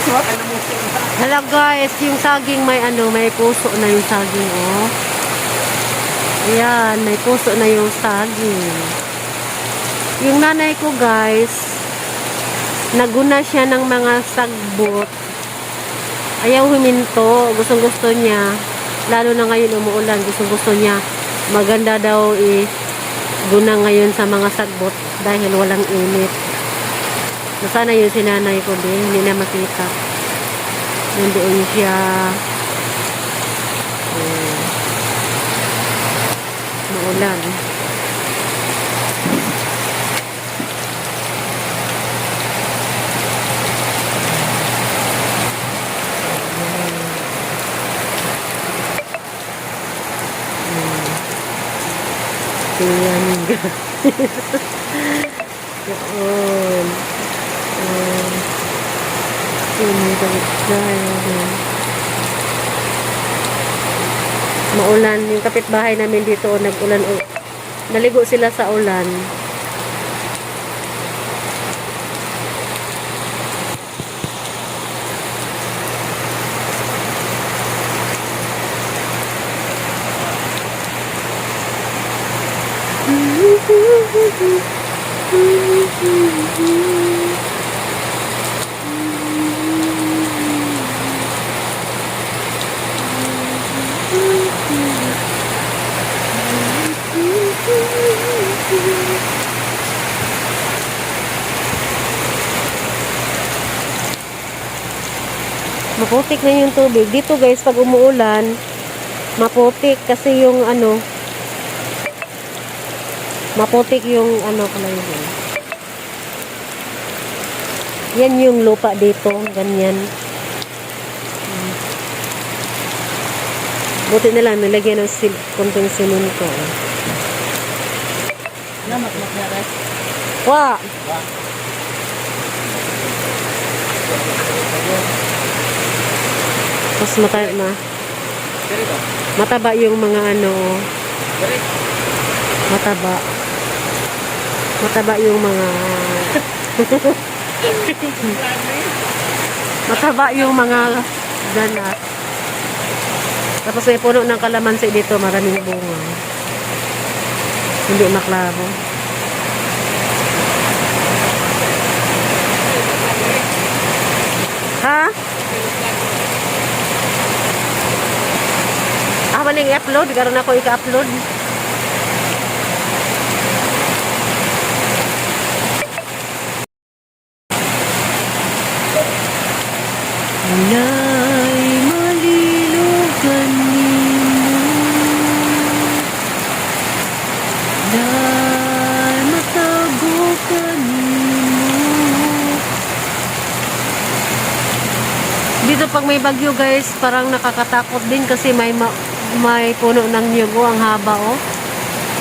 Hala guys, yung saging may ano, may puso na yung saging, oh. Ayan, may puso na yung saging. Yung nanay ko guys, naguna siya ng mga sagbot. Ayaw huminto, gustong-gusto niya. Lalo na ngayon umuulan, gustong-gusto niya. Maganda daw guna ngayon sa mga sagbot dahil walang init. So, sana yung sinanay ko din, hindi na makita. Nandoon siya. Maulan. Ayan guys. Yun. Maulan. Yung kapitbahay namin dito, nag-ulan. Naligo sila sa ulan. Maputik na yung tubig. Dito guys, pag umuulan, maputik kasi yung ano, maputik yung ano pala yun. Yan yung lupa dito, ganyan. Buti na lang, nilagyan ng konting simento. Wah! Tapos mataba yung mga ano, mataba yung mga mataba yung mga ganas. Tapos may puno ng kalamansi dito, maraming bunga. Hindi maklaro. Ha? Maning i-upload, karon ako ika-upload. Walay malilugan nimo, walay matagukan nimo. Dito pag may bagyo guys, parang nakakatakot din kasi may puno ng nyugo, ang haba oh.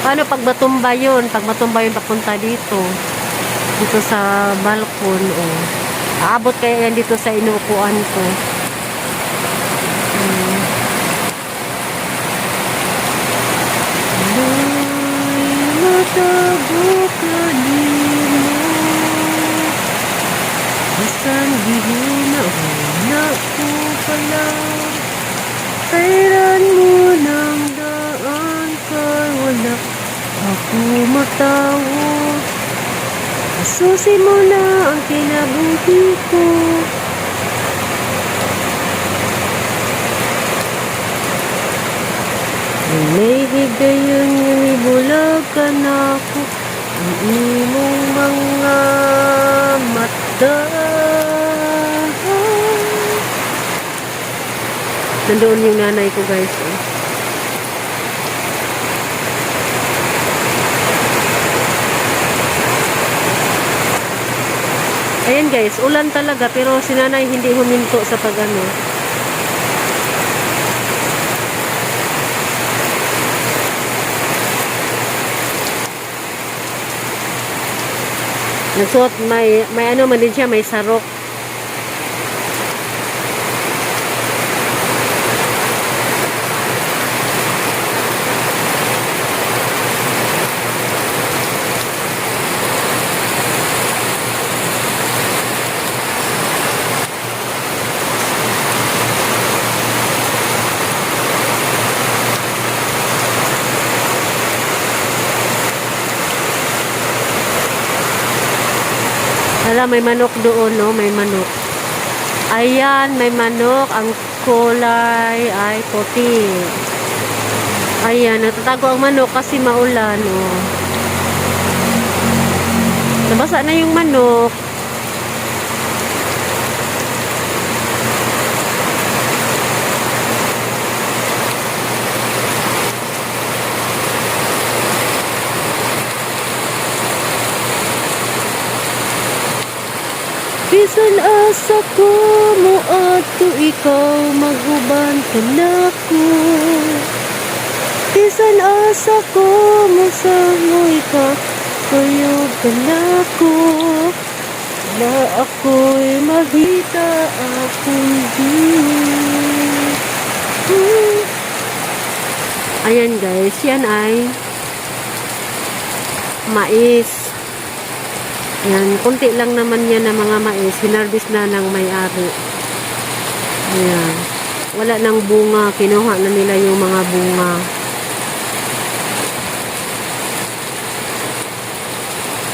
Paano pag matumba yun? Pag matumba yun papunta dito. Dito sa balkon oh. Aabot kaya yan dito sa inuupuan ko. Matabukan nimo, bisan gihina na ko pala. Kailan mo nang daan kay wala ako matawag. Asusin mo na ang kinabuhi ko. May higayon nga ibulagan ako ang imong mga mata. Nandoon yung nanay ko guys eh. Ayan guys, ulan talaga pero si nanay hindi huminto sa pag-ano. Nagsuot, may ano man din siya, may sarok. Ala, may manok doon, no? May manok. Ayan, may manok. Ang kulay ay puti. Ayan, natatago ang manok kasi maulan, oh. Nabasa na yung manok. Bisan asa ko mo ato ikaw maguban ka na ko. Bisan asa ko mo sa mo ikaw kuyog ka na ko. Na ako'y makita akong dinig. Ayan guys, yan ay mais. Yan, kunti lang naman yan na mga mais. Hinarvest na ng may-ari. Ayan. Wala nang bunga. Kinuha na nila yung mga bunga.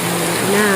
Ayan na.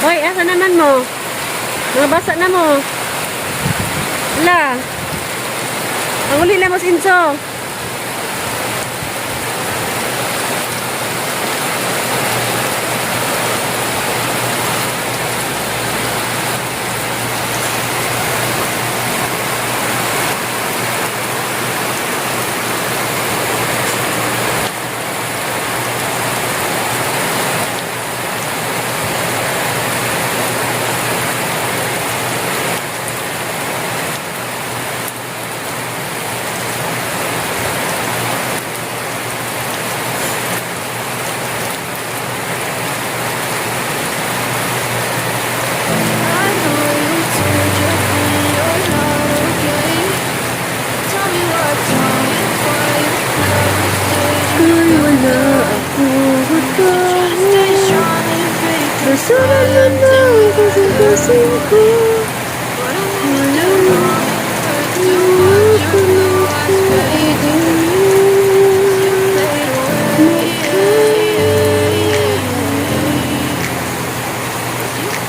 Hoy, asa naman mo? Nabasa na mo. Wala. Ang uli na mo sinso. Bersama na kasing-kasing ko.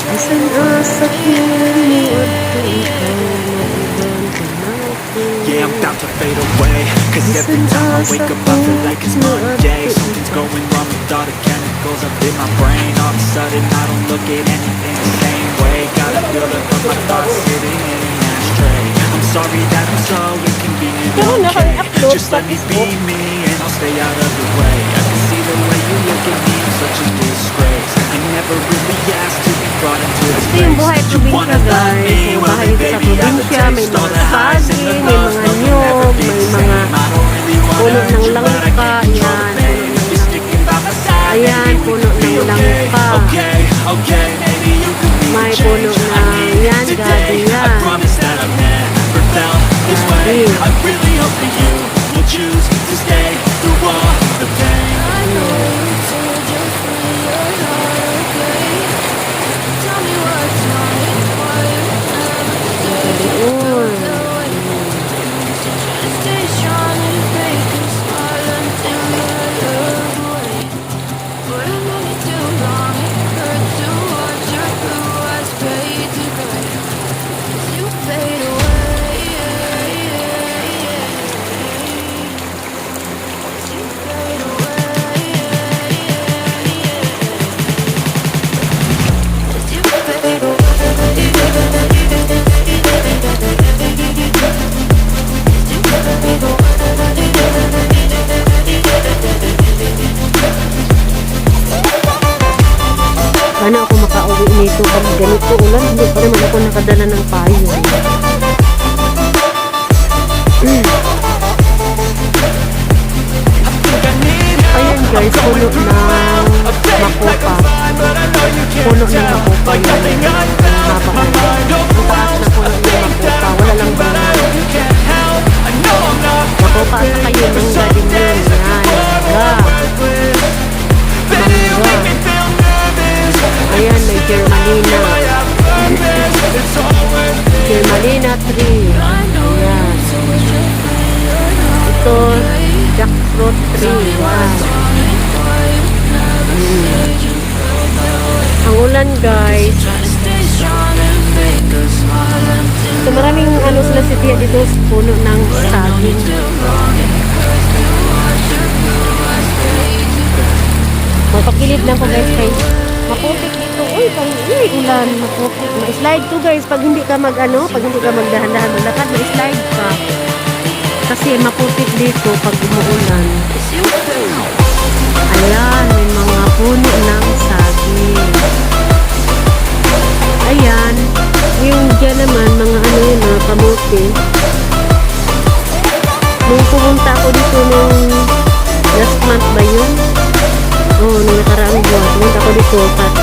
Bisan asa ko mo at ikaw maguban ka na ko. Yeah, I'm about to fade away, cause every time I wake up I feel like it's Monday. Something's going wrong with all the chemicals up in my brain. All of a sudden I don't look at anything the same way. Gotta build up of my thoughts sitting in an ashtray. I'm sorry that I'm so inconvenient, okay? Just let me be me and I'll stay out of the way. I can see the way you look at me, I'm such a disgrace. I never really asked to be brought into this Ito yung buhay place. You wanna probinsya love guys. me, Yung well bahay then sa baby I could probinsya, may taste all mga the highs and saging, the may lows. mga No, you'll nyog, never be may the mga same. I don't really wanna puno ng hurt you, but I langka. can't control the Yan, pain. puno If ng you're sticking by my side, Ayan, maybe we puno could be ng okay. langka. Okay, okay, maybe you could be the May change puno I ng need yan, today. gabi I yan. promise that I've never felt this way. Gabi. I really hope that you will choose to stay through all the pain. I know you told your friend you're not okay. Tell me what's wrong and why you never stay. Doon. Try to stay strong and fake a smile until I look away. But I know you too long, it hurts to watch Paano ako makauwi nito pag ganito ulan? Hindi pa naman ako nakadala ng payo. Ayan guys, puno ng makopa. Puno ng makopa yun. Ang haba na. Ang taas na puno ng makopa. Wala lang bunga. Makopa at saka yun ang galing yun. Yan. Mangga. Ayan, may Germalina. Germalina tree. Ayan. Ito, jackfruit tree. Wow. Ang ulan guys. So maraming ano sila si Tia dito, puno ng saging. Mapakilid lang po guys kay maputik dito. Uy, ulan, maputik. Ma-slide to guys pag hindi ka pag hindi ka magdahan-dahan maglakad, ma-slide ka. Kasi maputik dito pag umuulan. Ayan, may mga puno ng saging. Ayan, yung dyan naman, mga yun, mga kamote. Nung pumunta ako dito nung last month ba yun? Oo, nung nakaraang buwan. Pumunta ako dito at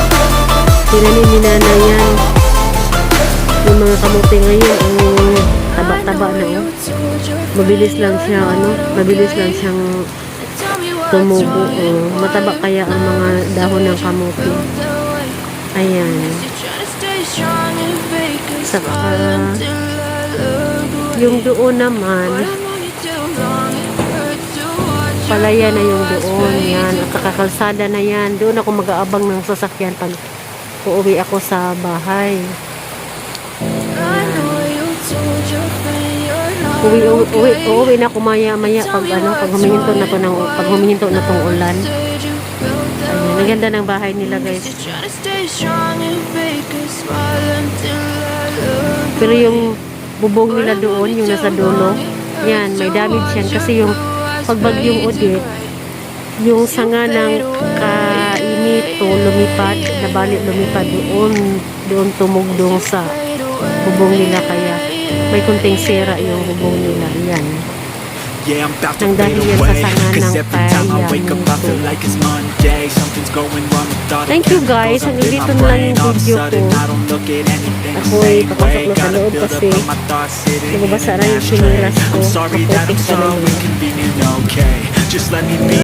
tinanin ni nanay yan. Yung mga kamote ngayon, taba-taba na yun. Mabilis lang siya, mabilis lang siyang tumubo. Mataba kaya ang mga dahon ng kamote. Ayan. Saka, yung doon naman, palaya na yung doon. Yan. At saka kalsada na yan. Doon ako mag-aabang ng sasakyan pag uuwi ako sa bahay. Uuwi na ako maya pag humihinto na tong ulan. Ayun, ang ganda ng bahay nila guys. Pero yung bubong nila doon, yung nasa dulo, yan, may damage yan kasi yung pagbagyong Odette, yung sanga ng kainito lumipad doon tumugdong sa bubong nila kaya may kunting sira yung bubong nila. Yan. Yeah, I'm about to Nang fade dahil yan sa away. sanga Cause ng every time I wake up I feel kayanito. like it's Monday. Something's going wrong with all the Thank you, guys. chemicals up in Hanggang dito my na lang brain. yung All of a video sudden ko. I don't look at anything the Ako'y same papasok way. na sa Gotta loob build up kasi all my thoughts sitting in nababasa an na yung ashtray. sinilas ko. I'm sorry that I'm Maputik pa so naman. inconvenient, okay. Just let me be